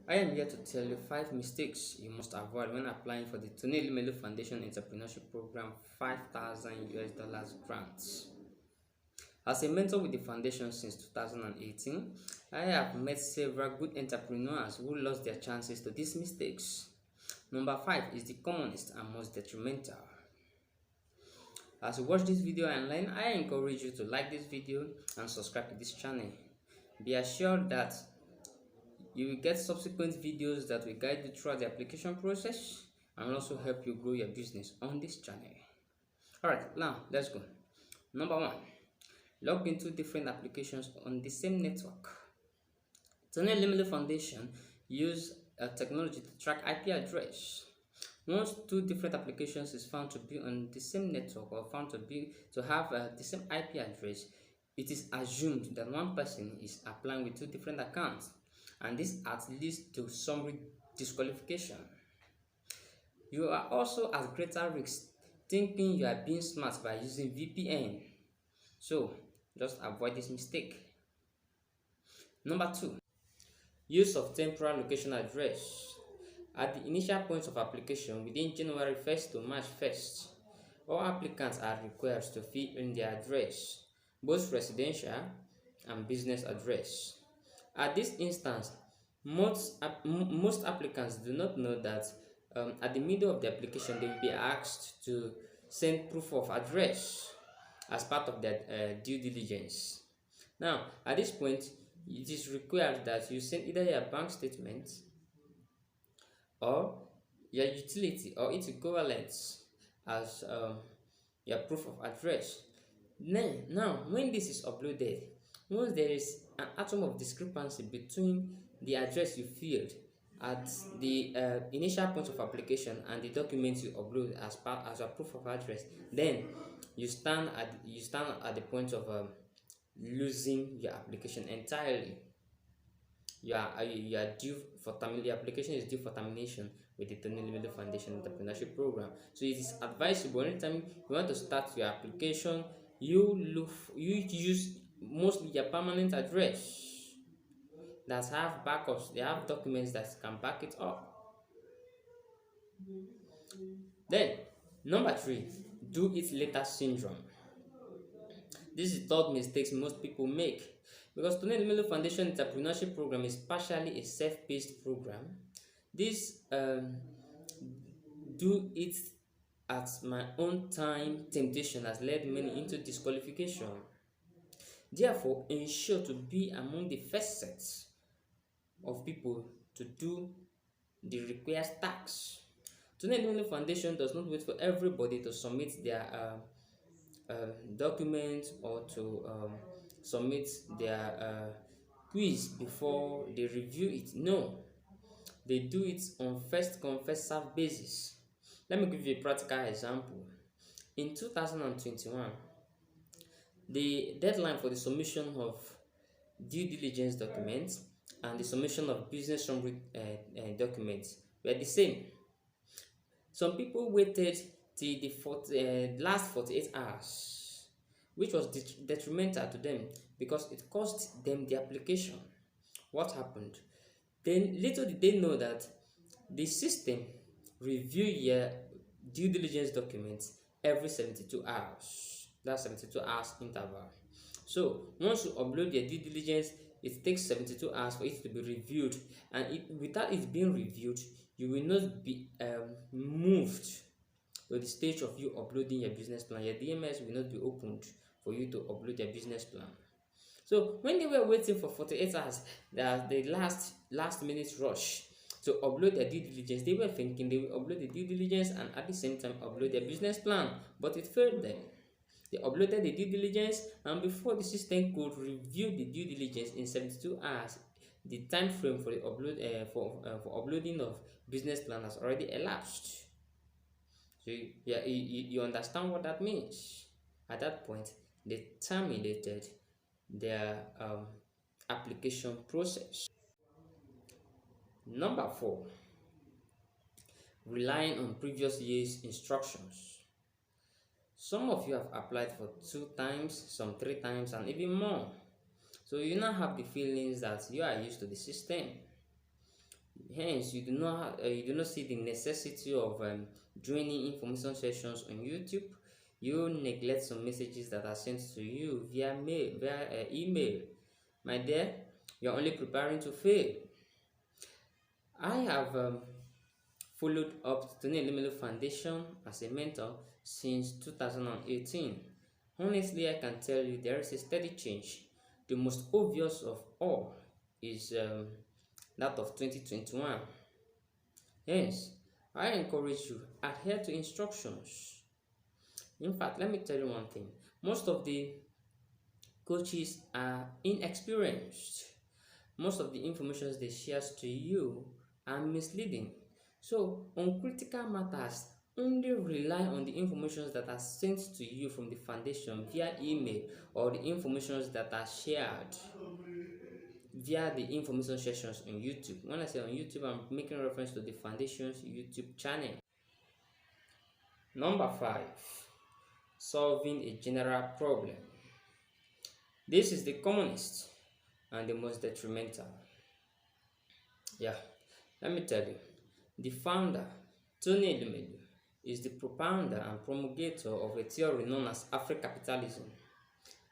I am here to tell you 5 mistakes you must avoid when applying for the Elumelu Foundation Entrepreneurship Program 5,000 US dollars grants. As a mentor with the foundation since 2018, I have met several good entrepreneurs who lost their chances to these mistakes. Number 5 is the commonest and most detrimental. As you watch this video online, I encourage you to like this video and subscribe to this channel. Be assured that you will get subsequent videos that will guide you throughout the application process and also help you grow your business on this channel. Alright, now let's go. Number 1, log into different applications on the same network. Elumelu Foundation use a technology to track IP address. Once 2 different applications is found to be on the same network or found to have the same IP address, it is assumed that one person is applying with 2 different accounts, and this leads to summary disqualification. You are also at greater risk thinking you are being smart by using VPN. So just avoid this mistake. Number 2, use of temporary location address. At the initial point of application within January 1st to March 1st, all applicants are required to fill in their address, both residential and business address. At this instance, most applicants do not know that at the middle of the application they will be asked to send proof of address as part of their due diligence. Now, at this point, it is required that you send either your bank statement or your utility or its equivalent as your proof of address. Now, when this is uploaded, once there is an atom of discrepancy between the address you filled at the initial point of application and the documents you upload as a proof of address, then you stand at the point of losing your application entirely. You are due for termination. The application is due for termination with the Elumelu Foundation Entrepreneurship Program. So it is advisable anytime you want to start your application, you use mostly your permanent address that have backups. They have documents that can back it up. Then number 3, do it later syndrome. This is the 3rd mistake most people make. Because Elumelu Foundation Entrepreneurship Program is partially a self-paced program, this do it at my own time temptation has led many into disqualification. Therefore, ensure to be among the first sets of people to do the required tasks. Elumelu Foundation does not wait for everybody to submit their documents or to submit their quiz before they review it. No, they do it on first come first serve basis. Let me give you a practical example. In 2021, the deadline for the submission of due diligence documents and the submission of business summary documents were the same. Some people waited till the last 48 hours, which was detrimental to them because it cost them the application. What happened? Then little did they know that the system review your due diligence documents every 72 hours. That's 72 hours interval. So once you upload your due diligence, it takes 72 hours for it to be reviewed, and without it being reviewed, you will not be moved to the stage of you uploading your business plan. Your DMS will not be opened for you to upload your business plan. So when they were waiting for 48 hours, the last minute rush to upload their due diligence, they were thinking they will upload the due diligence and at the same time upload their business plan, but it failed them. They uploaded the due diligence, and before the system could review the due diligence in 72 hours, the time frame for the for uploading of business plan has already elapsed. So you understand what that means. At that point, they terminated their application process. Number 4, relying on previous year's instructions. Some of you have applied for 2 times, some 3 times, and even more. So you now have the feelings that you are used to the system. Hence, you do not see the necessity of joining information sessions on YouTube. You neglect some messages that are sent to you via email. My dear, you're only preparing to fail. I have followed up the Elumelu Foundation as a mentor since 2018. Honestly, I can tell you there is a steady change. The most obvious of all is that of 2021. Hence, I encourage you, adhere to instructions. In fact, let me tell you one thing. Most of the coaches are inexperienced. Most of the information they share to you are misleading. So, on critical matters, only rely on the information that are sent to you from the foundation via email or the information that are shared via the information sessions on YouTube. When I say on YouTube, I'm making reference to the foundation's YouTube channel. Number 5, solving a general problem. This is the commonest and the most detrimental. Yeah, let me tell you. The founder, Tony Elumelu, is the propounder and promulgator of a theory known as Afro-capitalism.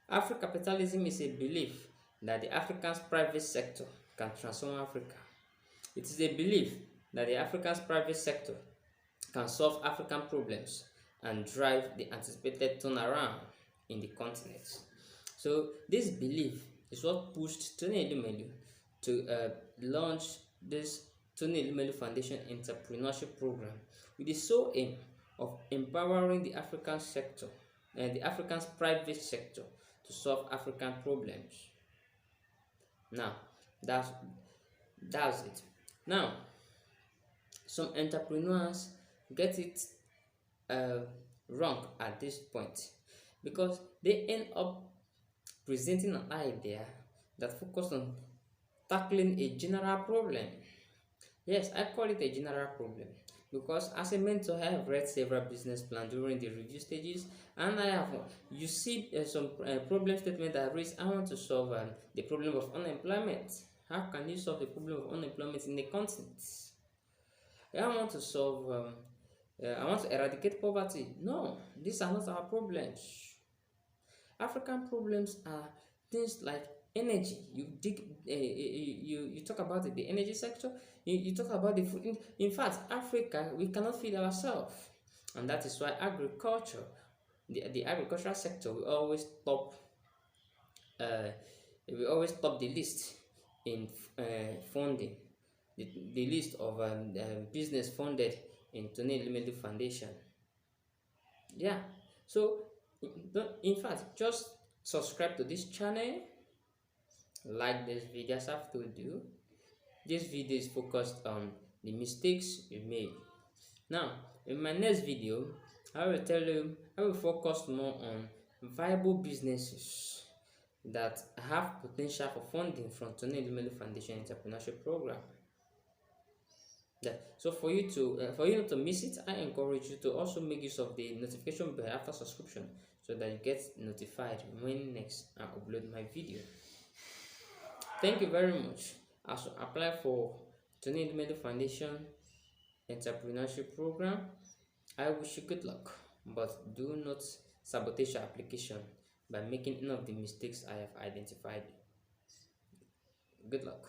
Afro-capitalism is a belief that the African's private sector can transform Africa. It is a belief that the African's private sector can solve African problems and drive the anticipated turnaround in the continent. So this belief is what pushed Tony Elumelu to launch this Tony Elumelu Foundation Entrepreneurship Program with the sole aim of empowering the African sector and the African's private sector to solve African problems. Now, that's it. Now, some entrepreneurs get it wrong at this point because they end up presenting an idea that focuses on tackling a general problem. Yes, I call it a general problem because as a mentor, I have read several business plans during the review stages, and you see some problem statement that reads, I want to solve the problem of unemployment. How can you solve the problem of unemployment in the continent? I want to solve, I want to eradicate poverty. No, these are not our problems. African problems are things like energy. You talk about the energy sector. You talk about the food. In fact, Africa, we cannot feed ourselves, and that is why agriculture, the agricultural sector, we always top the list in funding. The list of business funded in Tony Elumelu Foundation. Yeah, so in fact, just subscribe to this channel, like this video as I've told you. This video is focused on the mistakes you made. Now, in my next video, I will focus more on viable businesses that have potential for funding from Tony Elumelu Foundation Entrepreneurship Program. So for you not to miss it, I encourage you to also make use of the notification bell after subscription so that you get notified when next I upload my video. Thank you very much. As you apply for Tony Elumelu Foundation Entrepreneurship Program, I wish you good luck, but do not sabotage your application by making any of the mistakes I have identified. Good luck.